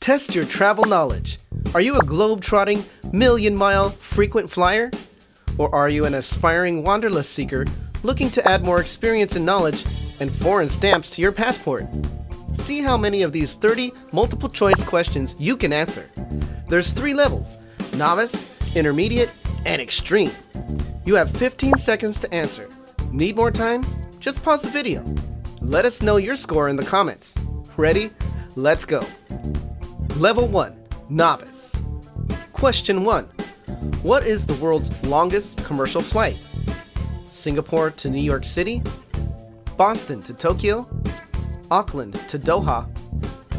Test your travel knowledge. Are you a globe-trotting, million-mile frequent flyer? Or are you an aspiring wanderlust seeker looking to add more experience and knowledge and foreign stamps to your passport? See how many of these 30 multiple-choice questions you can answer. There's 3 levels: novice, intermediate, and extreme. You have 15 seconds to answer. Need more time? Just pause the video. Let us know your score in the comments. Ready? Let's go. Level 1, Novice. Question 1. What is the world's longest commercial flight? Singapore to New York City? Boston to Tokyo? Auckland to Doha?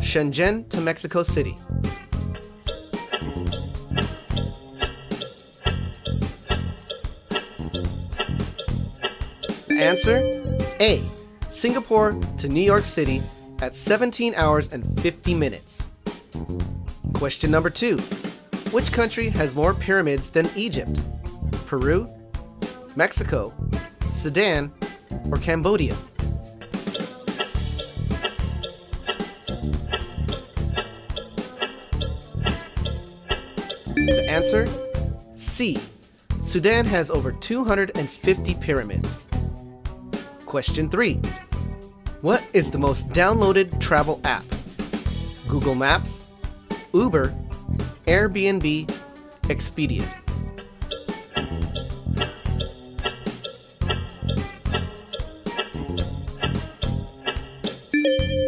Shenzhen to Mexico City? Answer A. Singapore to New York City at 17 hours and 50 minutes. Question number 2. Which country has more pyramids than Egypt? Peru, Mexico, Sudan, or Cambodia? The answer? C. Sudan has over 250 pyramids. Question 3. What is the most downloaded travel app? Google Maps, Uber, Airbnb, Expedia?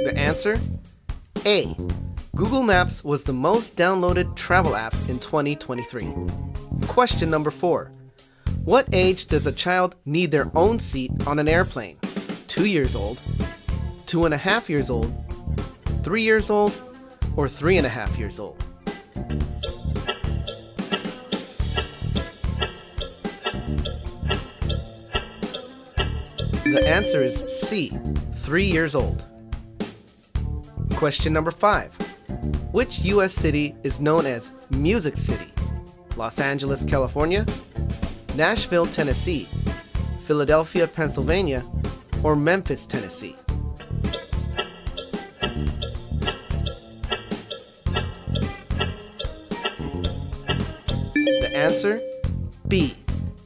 The answer? A. Google Maps was the most downloaded travel app in 2023. Question number 4. What age does a child need their own seat on an airplane? 2 years old, 2.5 years old, 3 years old, or 3.5 years old? The answer is C, 3 years old. Question number 5. Which U.S. city is known as Music City? Los Angeles, California, Nashville, Tennessee, Philadelphia, Pennsylvania, or Memphis, Tennessee? The answer? B.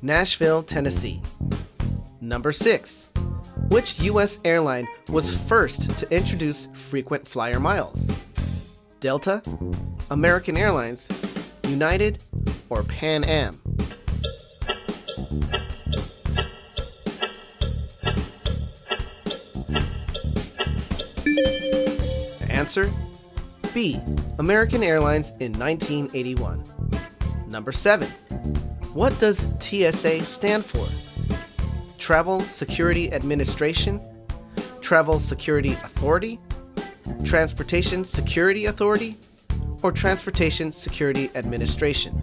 Nashville, Tennessee. Number 6. Which U.S. airline was first to introduce frequent flyer miles? Delta, American Airlines, United, or Pan Am? The answer? B. American Airlines in 1981. Number 7. What does TSA stand for? Travel Security Administration, Travel Security Authority, Transportation Security Authority, or Transportation Security Administration?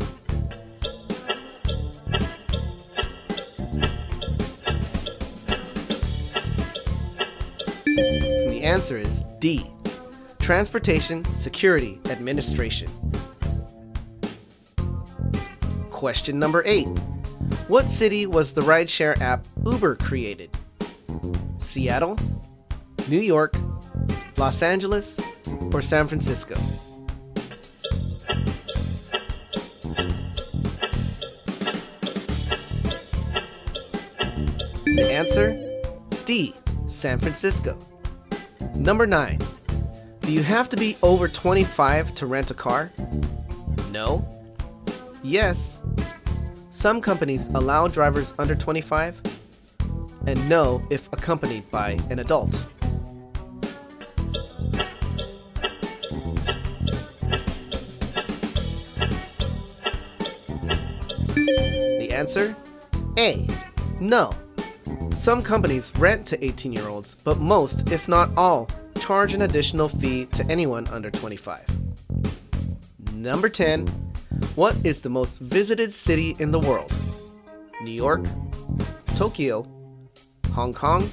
The answer is D. Transportation Security Administration. Question number 8. What city was the rideshare app Uber created? Seattle, New York, Los Angeles, or San Francisco? The answer? D. San Francisco. Number 9. Do you have to be over 25 to rent a car? No. Yes. Some companies allow drivers under 25, and no if accompanied by an adult. The answer? A. No. Some companies rent to 18-year-olds, but most, if not all, charge an additional fee to anyone under 25. Number 10. What is the most visited city in the world? New York, Tokyo, Hong Kong,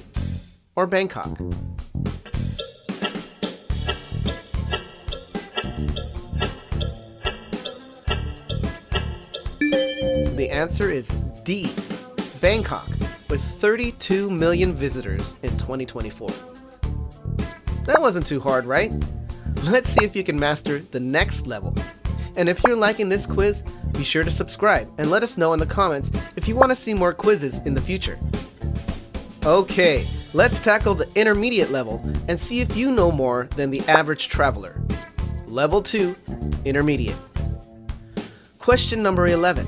or Bangkok? The answer is D. Bangkok, with 32 million visitors in 2024. That wasn't too hard, right? Let's see if you can master the next level. And if you're liking this quiz, be sure to subscribe and let us know in the comments if you want to see more quizzes in the future. Okay, let's tackle the intermediate level and see if you know more than the average traveler. Level 2, Intermediate. Question number 11.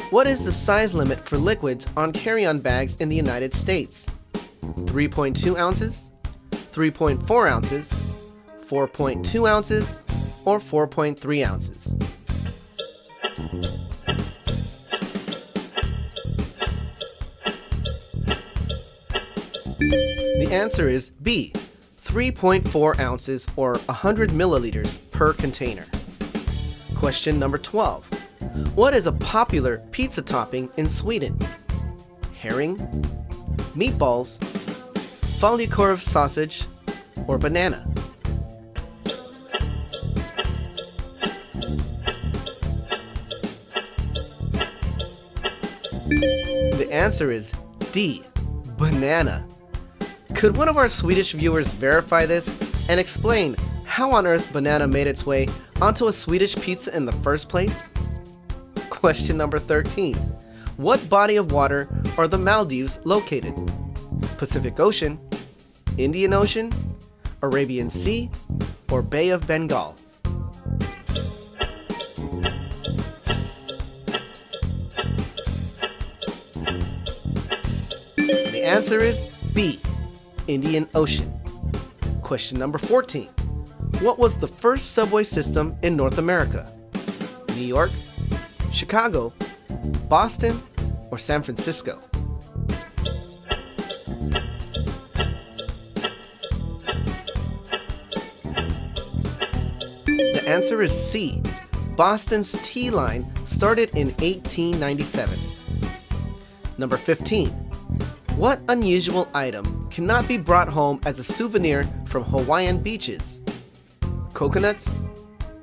What is the size limit for liquids on carry-on bags in the United States? 3.2 ounces, 3.4 ounces, 4.2 ounces, or 4.3 ounces? The answer is B, 3.4 ounces or 100 milliliters per container. Question number 12. What is a popular pizza topping in Sweden? Herring, meatballs, falukorv sausage, or banana? The answer is D, banana. Could one of our Swedish viewers verify this and explain how on earth banana made its way onto a Swedish pizza in the first place? Question number 13. What body of water are the Maldives located? Pacific Ocean, Indian Ocean, Arabian Sea, or Bay of Bengal? The answer is B, Indian Ocean. Question number 14. What was the first subway system in North America? New York, Chicago, Boston, or San Francisco? The answer is C. Boston's T line started in 1897. Number 15. What unusual item cannot be brought home as a souvenir from Hawaiian beaches? Coconuts,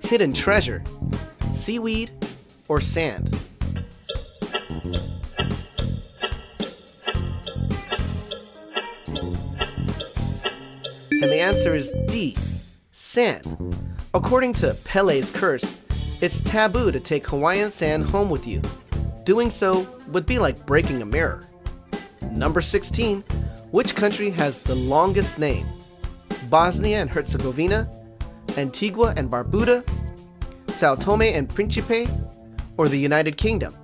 hidden treasure, seaweed, or sand? And the answer is D, sand. According to Pele's curse, it's taboo to take Hawaiian sand home with you. Doing so would be like breaking a mirror. Number 16. Which country has the longest name? Bosnia and Herzegovina, Antigua and Barbuda, Sao Tome and Principe, or the United Kingdom?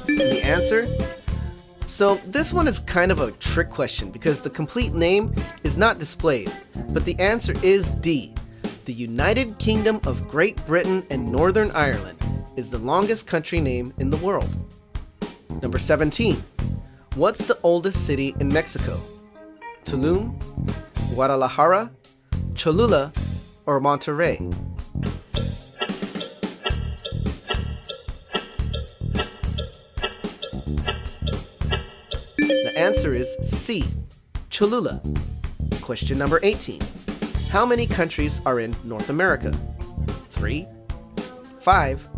The answer? So this one is kind of a trick question because the complete name is not displayed, but the answer is D. The United Kingdom of Great Britain and Northern Ireland is the longest country name in the world. Number 17. What's the oldest city in Mexico? Tulum, Guadalajara, Cholula, or Monterrey? The answer is C, Cholula. Question number 18. How many countries are in North America? 3, 5,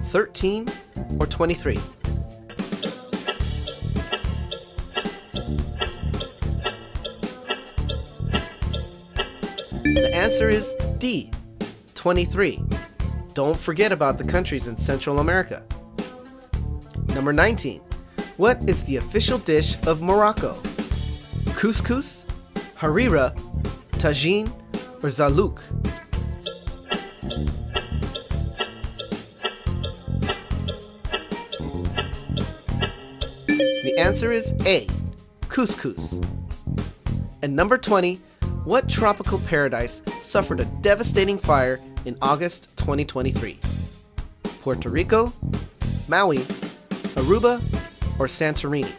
13, or 23? The answer is D, 23. Don't forget about the countries in Central America. Number 19. What is the official dish of Morocco? Couscous, harira, tagine, or zalouk? The answer is A, couscous. And number 20, what tropical paradise suffered a devastating fire in August 2023? Puerto Rico, Maui, Aruba, or Santorini?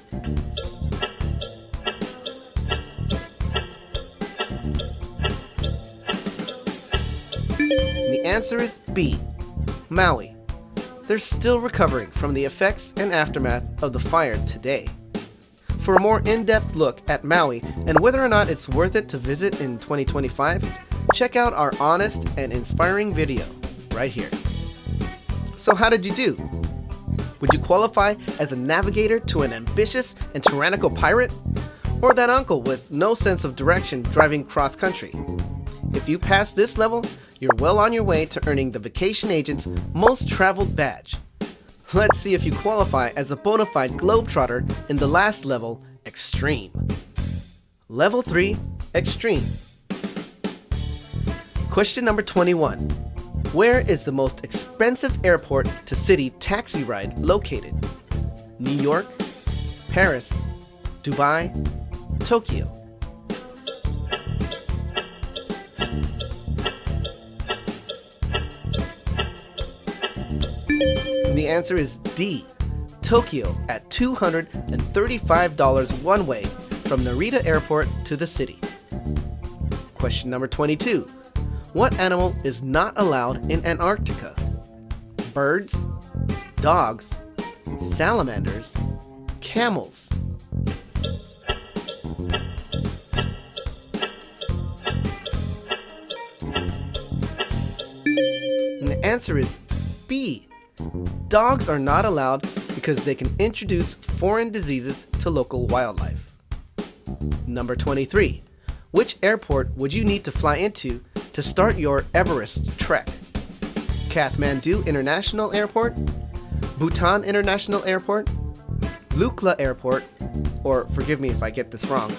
The answer is B, Maui. They're still recovering from the effects and aftermath of the fire today. For a more in-depth look at Maui and whether or not it's worth it to visit in 2025, check out our honest and inspiring video right here. So how did you do? Would you qualify as a navigator to an ambitious and tyrannical pirate? Or that uncle with no sense of direction driving cross-country? If you pass this level, you're well on your way to earning the vacation agent's most traveled badge. Let's see if you qualify as a bona fide globetrotter in the last level, Extreme. Level 3, Extreme. Question number 21. Where is the most expensive airport to city taxi ride located? New York, Paris, Dubai, Tokyo. The answer is D, Tokyo, at $235 one way from Narita Airport to the city. Question number 22. What animal is not allowed in Antarctica? Birds, dogs, salamanders, camels. And the answer is B. Dogs are not allowed because they can introduce foreign diseases to local wildlife. Number 23. Which airport would you need to fly into to start your Everest trek? Kathmandu International Airport, Bhutan International Airport, Lukla Airport, or forgive me if I get this wrong,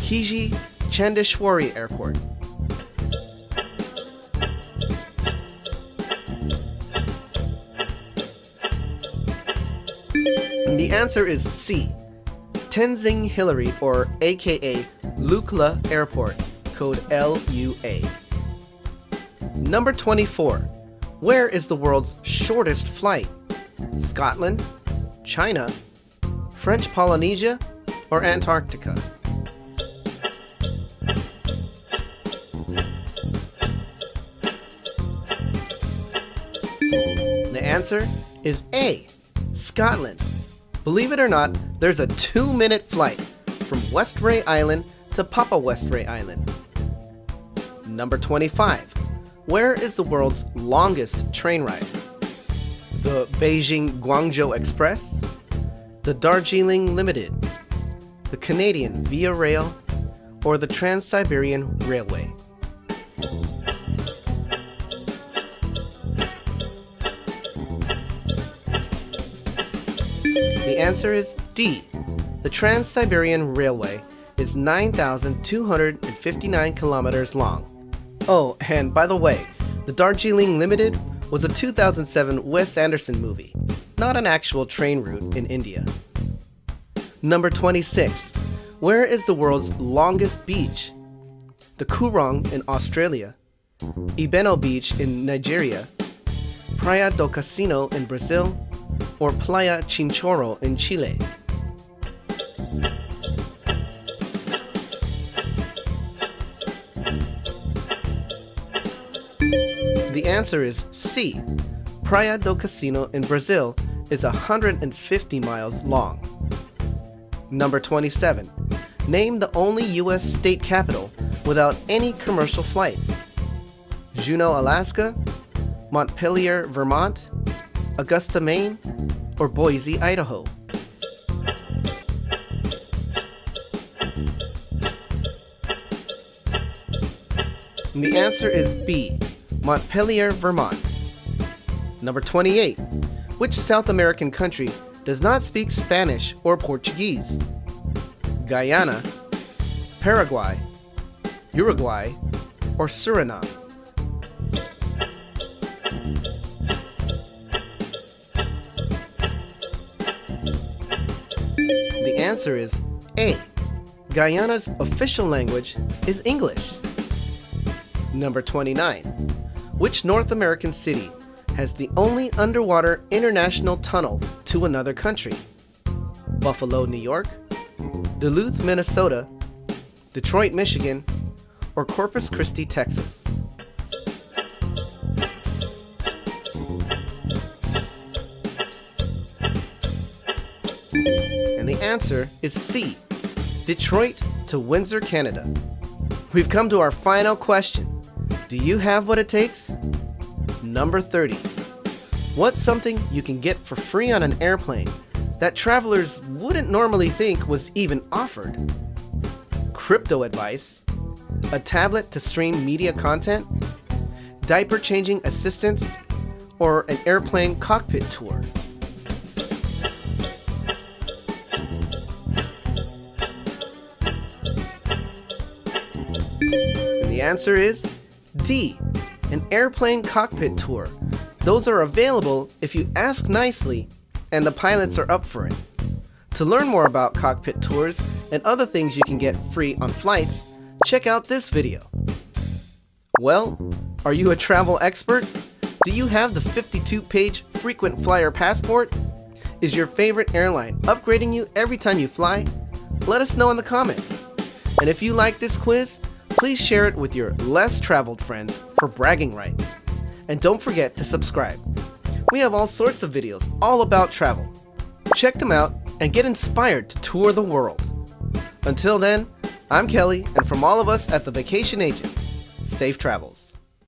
Kiji Chandeshwari Airport. And the answer is C, Tenzing Hillary, or aka Lukla Airport, code LUA. Number 24. Where is the world's shortest flight? Scotland, China, French Polynesia, or Antarctica? The answer is A, Scotland. Believe it or not, there's a 2-minute flight from Westray Island to Papa Westray Island. Number 25. Where is the world's longest train ride? The Beijing-Guangzhou Express, the Darjeeling Limited, the Canadian Via Rail, or the Trans-Siberian Railway? The answer is D. The Trans-Siberian Railway is 9,259 kilometers long. Oh, and by the way, the Darjeeling Limited was a 2007 Wes Anderson movie, not an actual train route in India. Number 26. Where is the world's longest beach? The Coorong in Australia, Ibeno Beach in Nigeria, Praia do Cassino in Brazil, or Playa Chinchorro in Chile? The answer is C. Praia do Cassino in Brazil is 150 miles long. Number 27. Name the only U.S. state capital without any commercial flights. Juneau, Alaska, Montpelier, Vermont, Augusta, Maine, or Boise, Idaho? And the answer is B, Montpelier, Vermont. Number 28. Which South American country does not speak Spanish or Portuguese? Guyana, Paraguay, Uruguay, or Suriname? The answer is A. Guyana's official language is English. Number 29. Which North American city has the only underwater international tunnel to another country? Buffalo, New York, Duluth, Minnesota, Detroit, Michigan, or Corpus Christi, Texas? And the answer is C, Detroit to Windsor, Canada. We've come to our final question. Do you have what it takes? Number 30. What's something you can get for free on an airplane that travelers wouldn't normally think was even offered? Crypto advice, a tablet to stream media content, diaper changing assistance, or an airplane cockpit tour? And the answer is D, an airplane cockpit tour. Those are available if you ask nicely and the pilots are up for it. To learn more about cockpit tours and other things you can get free on flights, check out this video. Well, are you a travel expert? Do you have the 52-page frequent flyer passport? Is your favorite airline upgrading you every time you fly? Let us know in the comments. And if you like this quiz, please share it with your less traveled friends for bragging rights. And don't forget to subscribe. We have all sorts of videos all about travel. Check them out and get inspired to tour the world. Until then, I'm Kelly, and from all of us at The Vacation Agent, safe travels.